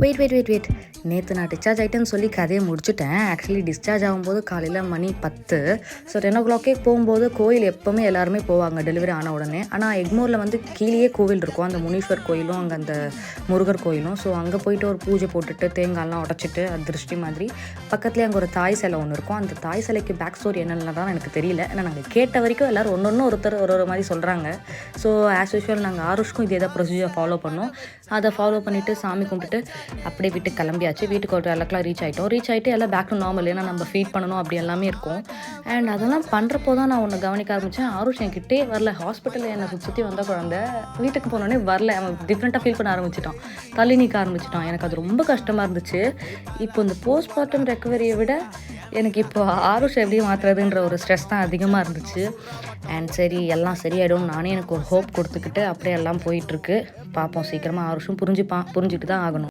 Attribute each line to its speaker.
Speaker 1: Wait நேற்று நான் discharge ஆகிட்டேன்னு சொல்லி கதையை முடிச்சுட்டேன். ஆக்சுவலி டிஸ்சார்ஜ் ஆகும்போது காலையில் மணி 10. ஸோ 10 போகும்போது கோயில் எப்போவுமே எல்லாருமே போவாங்க டெலிவரி ஆன உடனே. ஆனால் எக்மோரில் வந்து கீழேயே கோவில் இருக்கும், அந்த முனீஸ்வர் கோயிலும் அங்கே அந்த முருகர் கோயிலும். ஸோ அங்கே போயிட்டு ஒரு பூஜை போட்டுட்டு தேங்காய்லாம் உடச்சிட்டு அது திருஷ்டி மாதிரி பக்கத்துலேயே அங்கே ஒரு தாய் சிலை ஒன்று இருக்கும். அந்த தாய் சிலைக்கு பேக் ஸ்டோரி என்னென்ன தான் எனக்கு தெரியல. ஏன்னா நாங்கள் கேட்ட வரைக்கும் எல்லோரும் ஒன்று ஒருத்தர் ஒரு மாதிரி சொல்கிறாங்க. ஸோ ஆஸ் யூஷுவல் நாங்கள் ஆருஷ்க்கும் இதே தான் ப்ரொசீஜர் ஃபாலோ பண்ணோம். அதை ஃபாலோ பண்ணிவிட்டு சாமி கும்பிட்டுட்டு அப்படியே வீட்டுக்கு கிளம்பியாச்சு. வீட்டுக்கு ஒரு எல்லாக்கெல்லாம் ரீச் ஆகிட்டு எல்லாம் பேக் டு நார்மல். ஏன்னா நம்ம ஃபீட் பண்ணணும் அப்படி எல்லாமே இருக்கும். அண்ட் அதெல்லாம் பண்ணுறப்போ தான் நான் ஒன்று கவனிக்க ஆரம்பித்தேன். ஆருஷ் என்கிட்டே வரல. ஹாஸ்பிட்டலில் என்னை சுற்றி வந்த குழந்தை வீட்டுக்கு போனோடனே வரல. அவன் டிஃப்ரெண்ட்டாக ஃபீல் பண்ண ஆரம்பிச்சிட்டான், தள்ளி நீக்க ஆரம்பிச்சிட்டான். எனக்கு அது ரொம்ப கஷ்டமாக இருந்துச்சு. இப்போ இந்த போஸ்ட்மார்ட்டம் ரெக்கவரியை விட எனக்கு இப்போ ஆருஷ் எப்படி மாற்றுறதுன்ற ஒரு ஸ்ட்ரெஸ் தான் அதிகமாக இருந்துச்சு. அண்ட் சரி எல்லாம் சரியாயிடும் நானே எனக்கு ஒரு ஹோப் கொடுத்துக்கிட்டு அப்படியே எல்லாம் போயிட்டுருக்கு. பார்ப்போம், சீக்கிரமாக ஆருஷும் புரிஞ்சுட்டு தான் ஆகணும்.